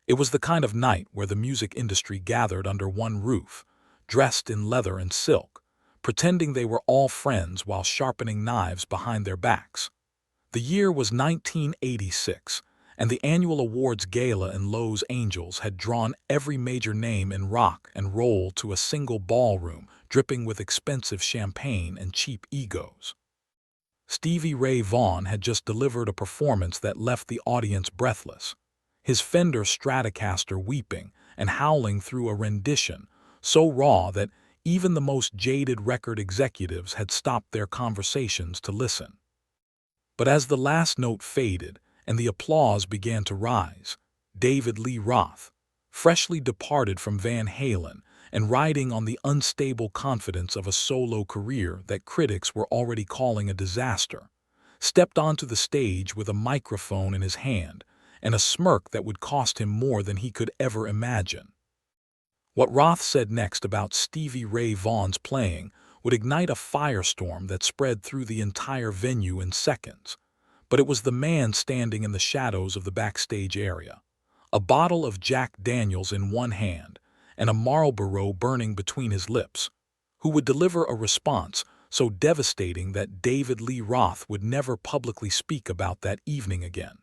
It was the kind of night where the music industry gathered under one roof, dressed in leather and silk, pretending they were all friends while sharpening knives behind their backs. The year was 1986, and the annual awards gala in Los Angeles had drawn every major name in rock and roll to a single ballroom dripping with expensive champagne and cheap egos. Stevie Ray Vaughn had just delivered a performance that left the audience breathless, his Fender Stratocaster weeping and howling through a rendition so raw that even the most jaded record executives had stopped their conversations to listen. But as the last note faded and the applause began to rise, David Lee Roth, freshly departed from Van Halen and riding on the unstable confidence of a solo career that critics were already calling a disaster, stepped onto the stage with a microphone in his hand and a smirk that would cost him more than he could ever imagine. What Roth said next about Stevie Ray Vaughan's playing would ignite a firestorm that spread through the entire venue in seconds, but it was the man standing in the shadows of the backstage area, a bottle of Jack Daniels in one hand and a Marlboro burning between his lips, who would deliver a response so devastating that David Lee Roth would never publicly speak about that evening again.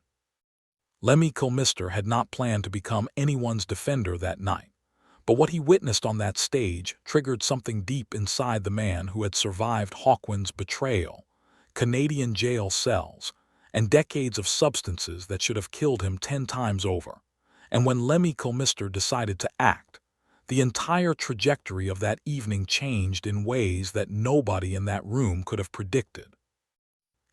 Lemmy Kilmister had not planned to become anyone's defender that night, but what he witnessed on that stage triggered something deep inside the man who had survived Hawkwind's betrayal, Canadian jail cells, and decades of substances that should have killed him 10 times over. And when Lemmy Kilmister decided to act, the entire trajectory of that evening changed in ways that nobody in that room could have predicted.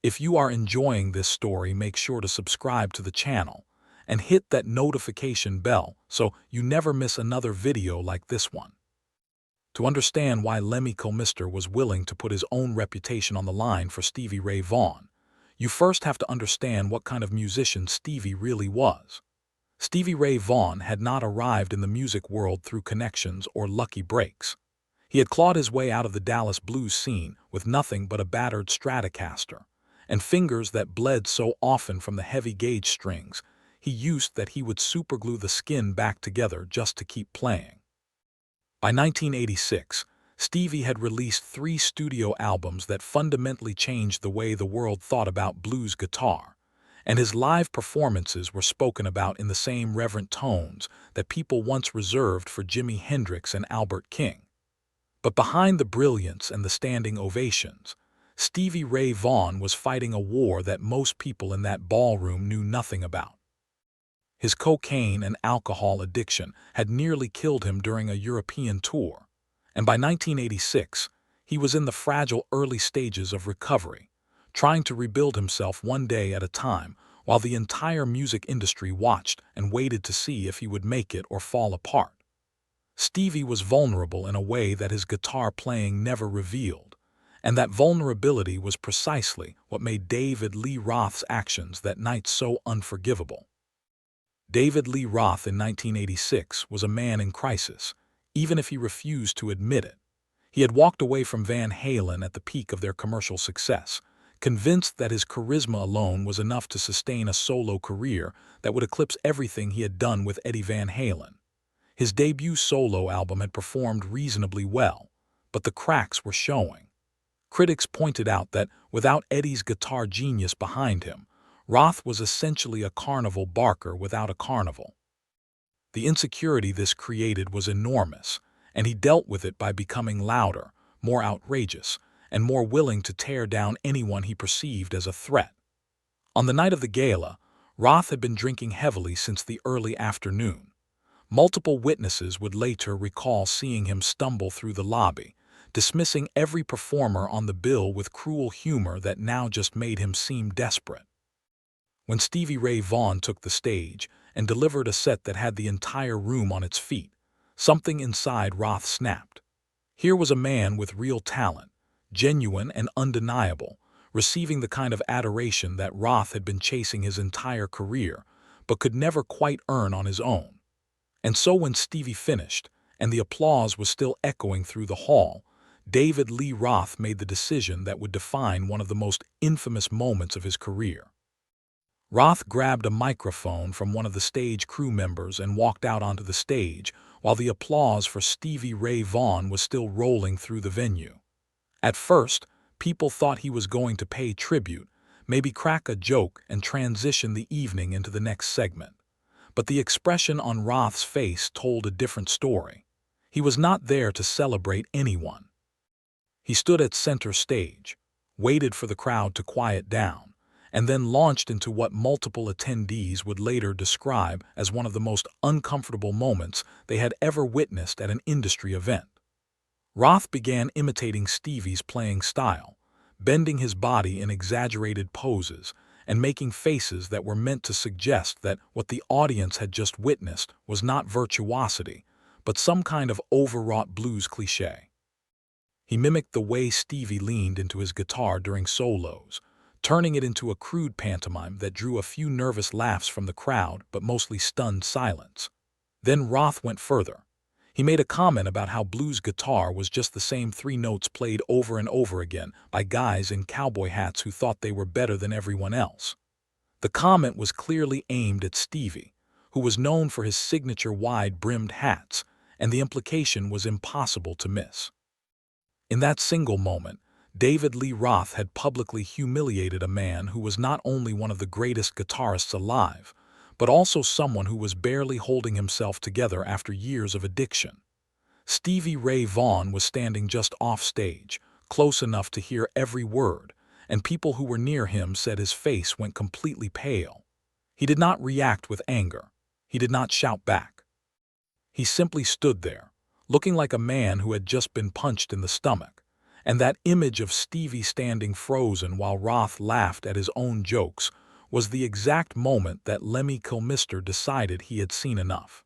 If you are enjoying this story, make sure to subscribe to the channel and hit that notification bell so you never miss another video like this one. To understand why Lemmy Kilmister was willing to put his own reputation on the line for Stevie Ray Vaughan, you first have to understand what kind of musician Stevie really was. Stevie Ray Vaughan had not arrived in the music world through connections or lucky breaks. He had clawed his way out of the Dallas blues scene with nothing but a battered Stratocaster and fingers that bled so often from the heavy gauge strings he used that he would superglue the skin back together just to keep playing. By 1986, Stevie had released 3 studio albums that fundamentally changed the way the world thought about blues guitar, and his live performances were spoken about in the same reverent tones that people once reserved for Jimi Hendrix and Albert King. But behind the brilliance and the standing ovations, Stevie Ray Vaughan was fighting a war that most people in that ballroom knew nothing about. His cocaine and alcohol addiction had nearly killed him during a European tour, and by 1986, he was in the fragile early stages of recovery, trying to rebuild himself one day at a time while the entire music industry watched and waited to see if he would make it or fall apart. Stevie was vulnerable in a way that his guitar playing never revealed, and that vulnerability was precisely what made David Lee Roth's actions that night so unforgivable. David Lee Roth in 1986 was a man in crisis, even if he refused to admit it. He had walked away from Van Halen at the peak of their commercial success, convinced that his charisma alone was enough to sustain a solo career that would eclipse everything he had done with Eddie Van Halen. His debut solo album had performed reasonably well, but the cracks were showing. Critics pointed out that without Eddie's guitar genius behind him, Roth was essentially a carnival barker without a carnival. The insecurity this created was enormous, and he dealt with it by becoming louder, more outrageous, and more willing to tear down anyone he perceived as a threat. On the night of the gala, Roth had been drinking heavily since the early afternoon. Multiple witnesses would later recall seeing him stumble through the lobby, dismissing every performer on the bill with cruel humor that now just made him seem desperate. When Stevie Ray Vaughan took the stage and delivered a set that had the entire room on its feet, something inside Roth snapped. Here was a man with real talent, genuine and undeniable, receiving the kind of adoration that Roth had been chasing his entire career, but could never quite earn on his own. And so when Stevie finished, and the applause was still echoing through the hall, David Lee Roth made the decision that would define one of the most infamous moments of his career. Roth grabbed a microphone from one of the stage crew members and walked out onto the stage, while the applause for Stevie Ray Vaughn was still rolling through the venue. At first, people thought he was going to pay tribute, maybe crack a joke and transition the evening into the next segment. But the expression on Roth's face told a different story. He was not there to celebrate anyone. He stood at center stage, waited for the crowd to quiet down, and then launched into what multiple attendees would later describe as one of the most uncomfortable moments they had ever witnessed at an industry event. Roth began imitating Stevie's playing style, bending his body in exaggerated poses and making faces that were meant to suggest that what the audience had just witnessed was not virtuosity, but some kind of overwrought blues cliché. He mimicked the way Stevie leaned into his guitar during solos, turning it into a crude pantomime that drew a few nervous laughs from the crowd but mostly stunned silence. Then Roth went further. He made a comment about how blues guitar was just the same three notes played over and over again by guys in cowboy hats who thought they were better than everyone else. The comment was clearly aimed at Stevie, who was known for his signature wide-brimmed hats, and the implication was impossible to miss. In that single moment, David Lee Roth had publicly humiliated a man who was not only one of the greatest guitarists alive, but also someone who was barely holding himself together after years of addiction. Stevie Ray Vaughn was standing just off stage, close enough to hear every word, and people who were near him said his face went completely pale. He did not react with anger. He did not shout back. He simply stood there, looking like a man who had just been punched in the stomach, and that image of Stevie standing frozen while Roth laughed at his own jokes was the exact moment that Lemmy Kilmister decided he had seen enough.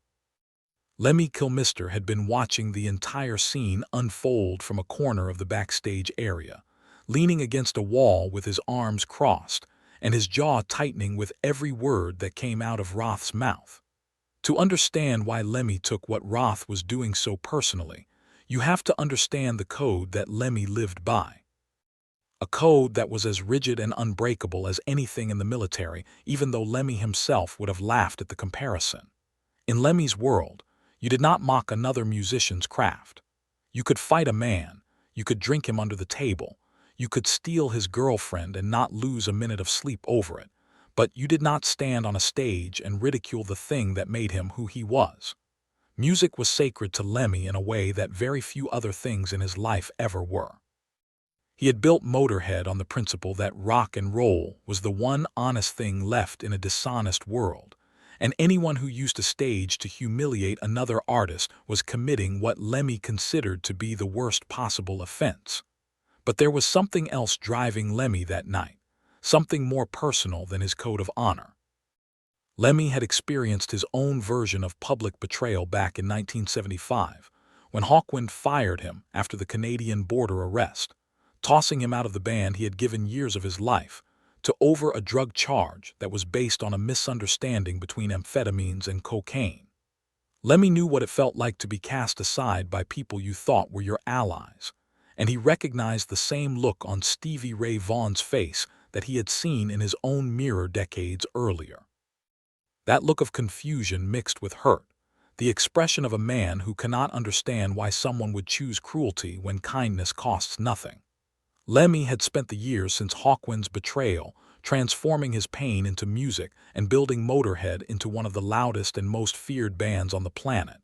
Lemmy Kilmister had been watching the entire scene unfold from a corner of the backstage area, leaning against a wall with his arms crossed and his jaw tightening with every word that came out of Roth's mouth. To understand why Lemmy took what Roth was doing so personally, you have to understand the code that Lemmy lived by. A code that was as rigid and unbreakable as anything in the military, even though Lemmy himself would have laughed at the comparison. In Lemmy's world, you did not mock another musician's craft. You could fight a man, you could drink him under the table, you could steal his girlfriend and not lose a minute of sleep over it, but you did not stand on a stage and ridicule the thing that made him who he was. Music was sacred to Lemmy in a way that very few other things in his life ever were. He had built Motorhead on the principle that rock and roll was the one honest thing left in a dishonest world, and anyone who used a stage to humiliate another artist was committing what Lemmy considered to be the worst possible offense. But there was something else driving Lemmy that night, something more personal than his code of honor. Lemmy had experienced his own version of public betrayal back in 1975, when Hawkwind fired him after the Canadian border arrest, tossing him out of the band he had given years of his life, to over a drug charge that was based on a misunderstanding between amphetamines and cocaine. Lemmy knew what it felt like to be cast aside by people you thought were your allies, and he recognized the same look on Stevie Ray Vaughan's face that he had seen in his own mirror decades earlier. That look of confusion mixed with hurt, the expression of a man who cannot understand why someone would choose cruelty when kindness costs nothing. Lemmy had spent the years since Hawkwind's betrayal transforming his pain into music and building Motorhead into one of the loudest and most feared bands on the planet.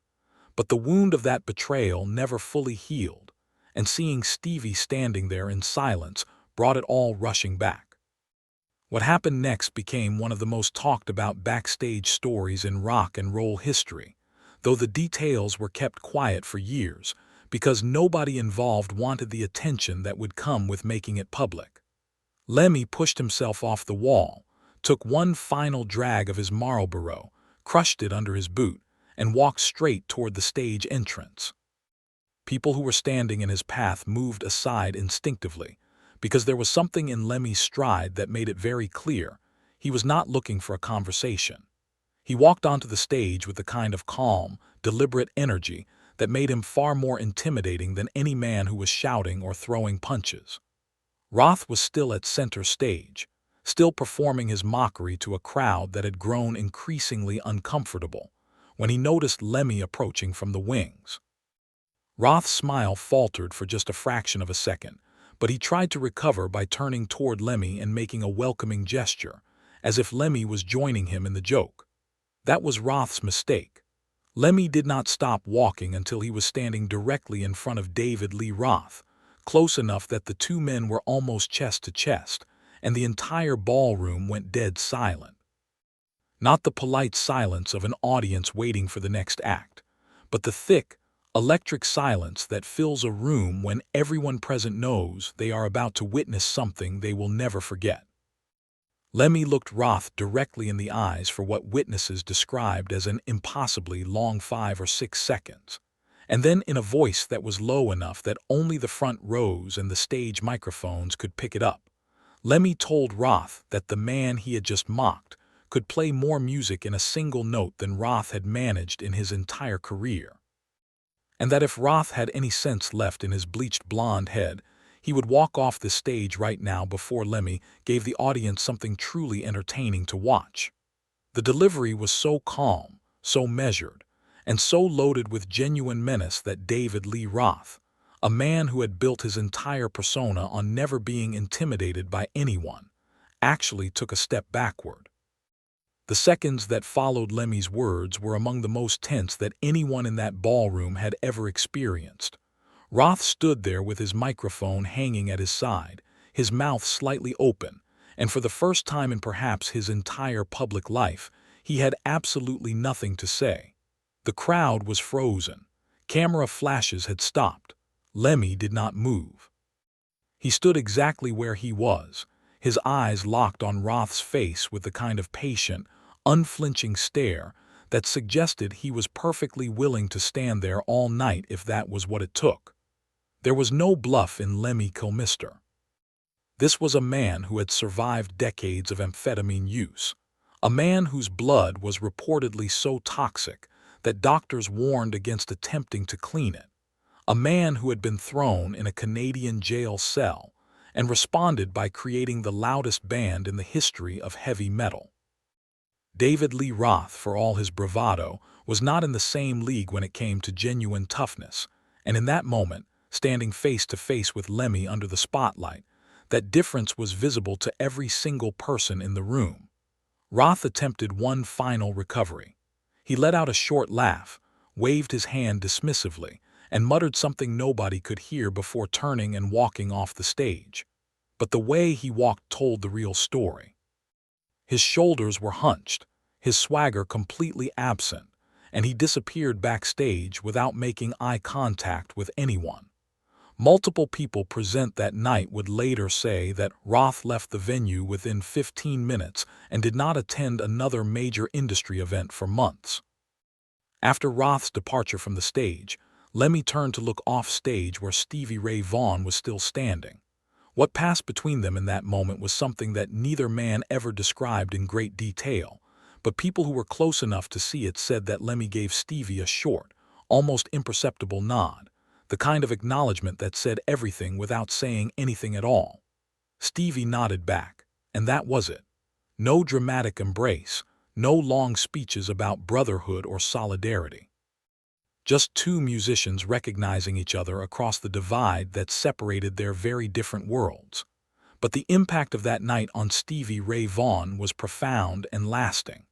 But the wound of that betrayal never fully healed, and seeing Stevie standing there in silence brought it all rushing back. What happened next became one of the most talked about backstage stories in rock and roll history, though the details were kept quiet for years, because nobody involved wanted the attention that would come with making it public. Lemmy pushed himself off the wall, took one final drag of his Marlboro, crushed it under his boot, and walked straight toward the stage entrance. People who were standing in his path moved aside instinctively, because there was something in Lemmy's stride that made it very clear he was not looking for a conversation. He walked onto the stage with the kind of calm, deliberate energy that made him far more intimidating than any man who was shouting or throwing punches. Roth was still at center stage, still performing his mockery to a crowd that had grown increasingly uncomfortable, when he noticed Lemmy approaching from the wings. Roth's smile faltered for just a fraction of a second, but he tried to recover by turning toward Lemmy and making a welcoming gesture, as if Lemmy was joining him in the joke. That was Roth's mistake. Lemmy did not stop walking until he was standing directly in front of David Lee Roth, close enough that the two men were almost chest to chest, and the entire ballroom went dead silent. Not the polite silence of an audience waiting for the next act, but the thick, electric silence that fills a room when everyone present knows they are about to witness something they will never forget. Lemmy looked Roth directly in the eyes for what witnesses described as an impossibly long 5 or 6 seconds, and then in a voice that was low enough that only the front rows and the stage microphones could pick it up, Lemmy told Roth that the man he had just mocked could play more music in a single note than Roth had managed in his entire career, and that if Roth had any sense left in his bleached blonde head, he would walk off the stage right now before Lemmy gave the audience something truly entertaining to watch. The delivery was so calm, so measured, and so loaded with genuine menace that David Lee Roth, a man who had built his entire persona on never being intimidated by anyone, actually took a step backward. The seconds that followed Lemmy's words were among the most tense that anyone in that ballroom had ever experienced. Roth stood there with his microphone hanging at his side, his mouth slightly open, and for the first time in perhaps his entire public life, he had absolutely nothing to say. The crowd was frozen. Camera flashes had stopped. Lemmy did not move. He stood exactly where he was, his eyes locked on Roth's face with the kind of patient, unflinching stare that suggested he was perfectly willing to stand there all night if that was what it took. There was no bluff in Lemmy Kilmister. This was a man who had survived decades of amphetamine use, a man whose blood was reportedly so toxic that doctors warned against attempting to clean it, a man who had been thrown in a Canadian jail cell and responded by creating the loudest band in the history of heavy metal. David Lee Roth, for all his bravado, was not in the same league when it came to genuine toughness, and in that moment, standing face to face with Lemmy under the spotlight, that difference was visible to every single person in the room. Roth attempted one final recovery. He let out a short laugh, waved his hand dismissively, and muttered something nobody could hear before turning and walking off the stage. But the way he walked told the real story. His shoulders were hunched, his swagger completely absent, and he disappeared backstage without making eye contact with anyone. Multiple people present that night would later say that Roth left the venue within 15 minutes and did not attend another major industry event for months. After Roth's departure from the stage, Lemmy turned to look off stage where Stevie Ray Vaughn was still standing. What passed between them in that moment was something that neither man ever described in great detail, but people who were close enough to see it said that Lemmy gave Stevie a short, almost imperceptible nod, the kind of acknowledgement that said everything without saying anything at all. Stevie nodded back, and that was it. No dramatic embrace, no long speeches about brotherhood or solidarity. Just two musicians recognizing each other across the divide that separated their very different worlds. But the impact of that night on Stevie Ray Vaughn was profound and lasting.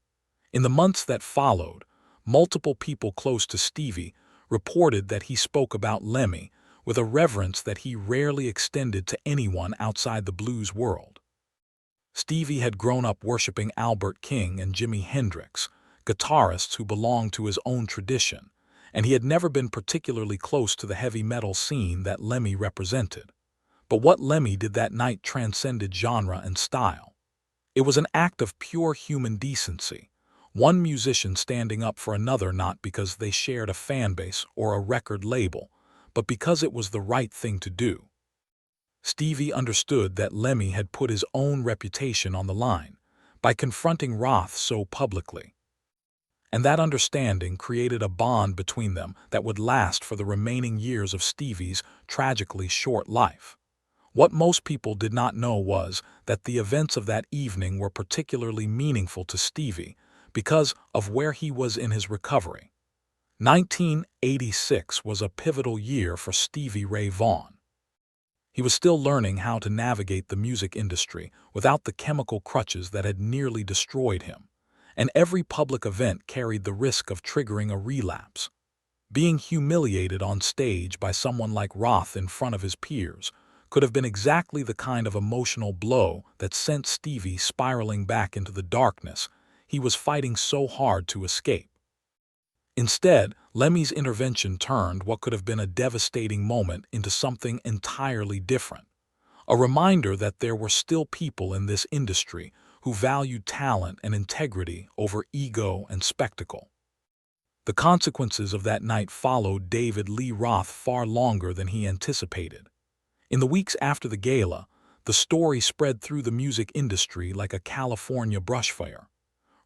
In the months that followed, multiple people close to Stevie reported that he spoke about Lemmy with a reverence that he rarely extended to anyone outside the blues world. Stevie had grown up worshiping Albert King and Jimi Hendrix, guitarists who belonged to his own tradition, and he had never been particularly close to the heavy metal scene that Lemmy represented. But what Lemmy did that night transcended genre and style. It was an act of pure human decency, one musician standing up for another not because they shared a fan base or a record label, but because it was the right thing to do. Stevie understood that Lemmy had put his own reputation on the line by confronting Roth so publicly. And that understanding created a bond between them that would last for the remaining years of Stevie's tragically short life. What most people did not know was that the events of that evening were particularly meaningful to Stevie because of where he was in his recovery. 1986 was a pivotal year for Stevie Ray Vaughn. He was still learning how to navigate the music industry without the chemical crutches that had nearly destroyed him, and every public event carried the risk of triggering a relapse. Being humiliated on stage by someone like Roth in front of his peers could have been exactly the kind of emotional blow that sent Stevie spiraling back into the darkness he was fighting so hard to escape. Instead, Lemmy's intervention turned what could have been a devastating moment into something entirely different. A reminder that there were still people in this industry who valued talent and integrity over ego and spectacle. The consequences of that night followed David Lee Roth far longer than he anticipated. In the weeks after the gala, the story spread through the music industry like a California brushfire.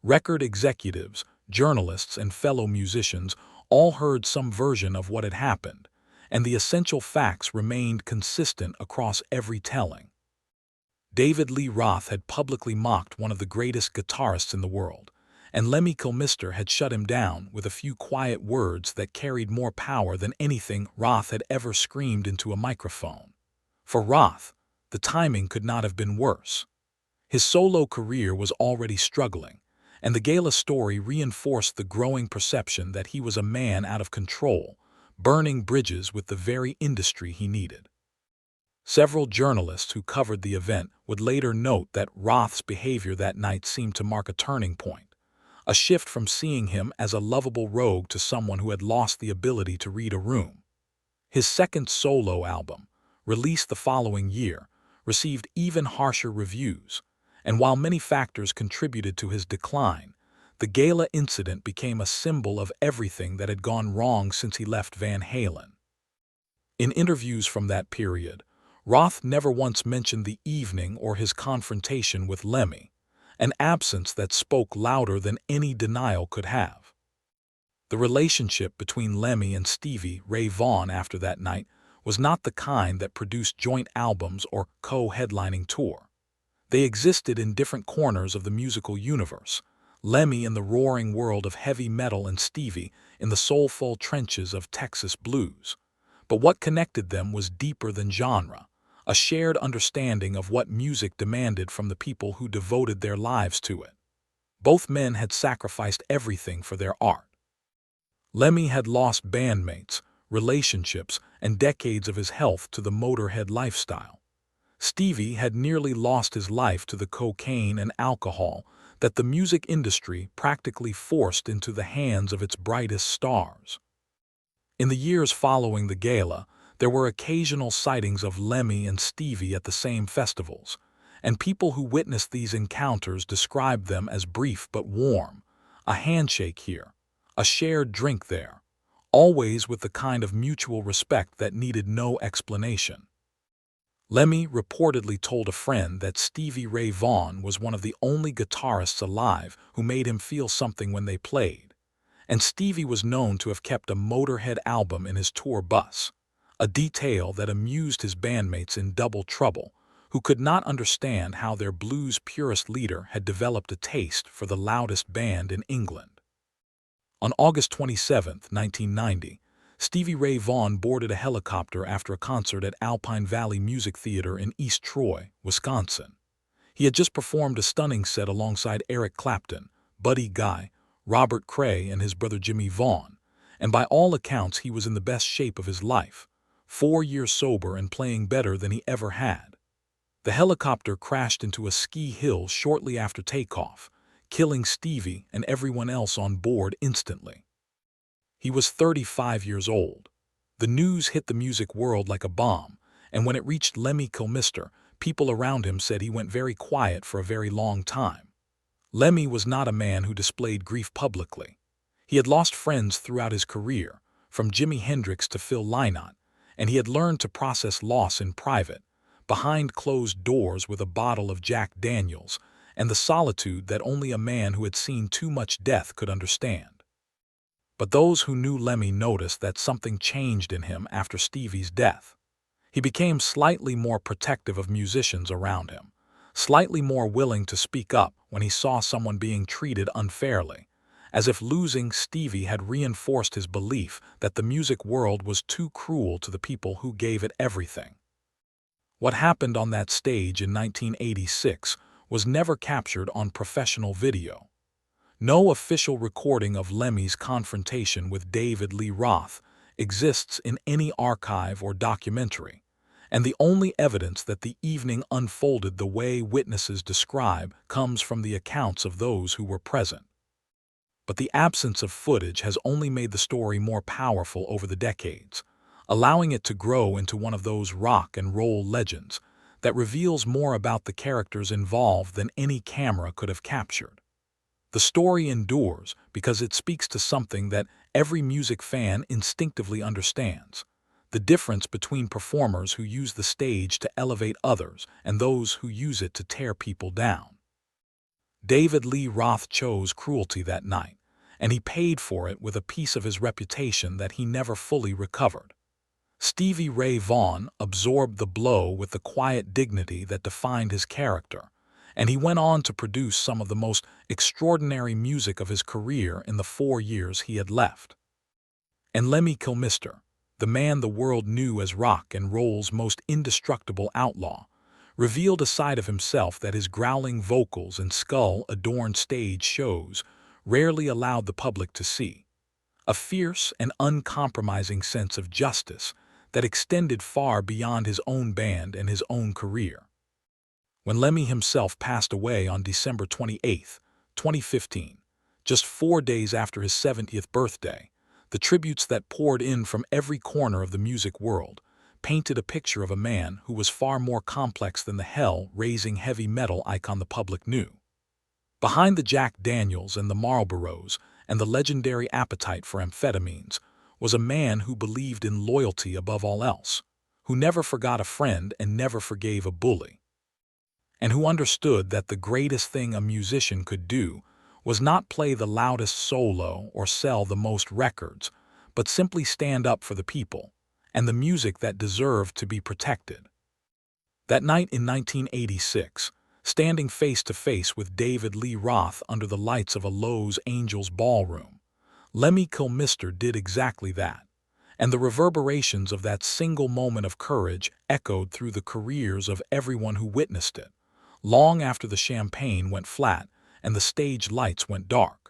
Record executives, journalists, and fellow musicians all heard some version of what had happened, and the essential facts remained consistent across every telling. David Lee Roth had publicly mocked one of the greatest guitarists in the world, and Lemmy Kilmister had shut him down with a few quiet words that carried more power than anything Roth had ever screamed into a microphone. For Roth, the timing could not have been worse. His solo career was already struggling, and the gala story reinforced the growing perception that he was a man out of control, burning bridges with the very industry he needed. Several journalists who covered the event would later note that Roth's behavior that night seemed to mark a turning point, a shift from seeing him as a lovable rogue to someone who had lost the ability to read a room. His second solo album, released the following year, received even harsher reviews, and while many factors contributed to his decline, the gala incident became a symbol of everything that had gone wrong since he left Van Halen. In interviews from that period, Roth never once mentioned the evening or his confrontation with Lemmy, an absence that spoke louder than any denial could have. The relationship between Lemmy and Stevie Ray Vaughn after that night was not the kind that produced joint albums or co-headlining tour. They existed in different corners of the musical universe, Lemmy in the roaring world of heavy metal and Stevie in the soulful trenches of Texas blues. But what connected them was deeper than genre, a shared understanding of what music demanded from the people who devoted their lives to it. Both men had sacrificed everything for their art. Lemmy had lost bandmates, relationships, and decades of his health to the Motorhead lifestyle. Stevie had nearly lost his life to the cocaine and alcohol that the music industry practically forced into the hands of its brightest stars. In the years following the gala, there were occasional sightings of Lemmy and Stevie at the same festivals, and people who witnessed these encounters described them as brief but warm, a handshake here, a shared drink there, always with the kind of mutual respect that needed no explanation. Lemmy reportedly told a friend that Stevie Ray Vaughn was one of the only guitarists alive who made him feel something when they played, and Stevie was known to have kept a Motorhead album in his tour bus, a detail that amused his bandmates in Double Trouble, who could not understand how their blues purist leader had developed a taste for the loudest band in England. On August 27, 1990, Stevie Ray Vaughn boarded a helicopter after a concert at Alpine Valley Music Theater in East Troy, Wisconsin. He had just performed a stunning set alongside Eric Clapton, Buddy Guy, Robert Cray, and his brother Jimmy Vaughan, and by all accounts he was in the best shape of his life, 4 years sober and playing better than he ever had. The helicopter crashed into a ski hill shortly after takeoff, killing Stevie and everyone else on board instantly. He was 35 years old. The news hit the music world like a bomb, and when it reached Lemmy Kilmister, people around him said he went very quiet for a very long time. Lemmy was not a man who displayed grief publicly. He had lost friends throughout his career, from Jimi Hendrix to Phil Lynott, and he had learned to process loss in private, behind closed doors with a bottle of Jack Daniels, and the solitude that only a man who had seen too much death could understand. But those who knew Lemmy noticed that something changed in him after Stevie's death. He became slightly more protective of musicians around him, slightly more willing to speak up when he saw someone being treated unfairly, as if losing Stevie had reinforced his belief that the music world was too cruel to the people who gave it everything. What happened on that stage in 1986 was never captured on professional video. No official recording of Lemmy's confrontation with David Lee Roth exists in any archive or documentary, and the only evidence that the evening unfolded the way witnesses describe comes from the accounts of those who were present. But the absence of footage has only made the story more powerful over the decades, allowing it to grow into one of those rock and roll legends that reveals more about the characters involved than any camera could have captured. The story endures because it speaks to something that every music fan instinctively understands: the difference between performers who use the stage to elevate others and those who use it to tear people down. David Lee Roth chose cruelty that night, and he paid for it with a piece of his reputation that he never fully recovered. Stevie Ray Vaughn absorbed the blow with the quiet dignity that defined his character, and he went on to produce some of the most extraordinary music of his career in the 4 years he had left. And Lemmy Kilmister, the man the world knew as rock and roll's most indestructible outlaw, revealed a side of himself that his growling vocals and skull-adorned stage shows rarely allowed the public to see: a fierce and uncompromising sense of justice that extended far beyond his own band and his own career. When Lemmy himself passed away on December 28, 2015, just 4 days after his 70th birthday, the tributes that poured in from every corner of the music world painted a picture of a man who was far more complex than the hell-raising heavy metal icon the public knew. Behind the Jack Daniels and the Marlboros and the legendary appetite for amphetamines was a man who believed in loyalty above all else, who never forgot a friend and never forgave a bully, and who understood that the greatest thing a musician could do was not play the loudest solo or sell the most records, but simply stand up for the people and the music that deserved to be protected. That night in 1986, standing face to face with David Lee Roth under the lights of a Los Angeles ballroom, Lemmy Kilmister did exactly that, and the reverberations of that single moment of courage echoed through the careers of everyone who witnessed it, long after the champagne went flat and the stage lights went dark.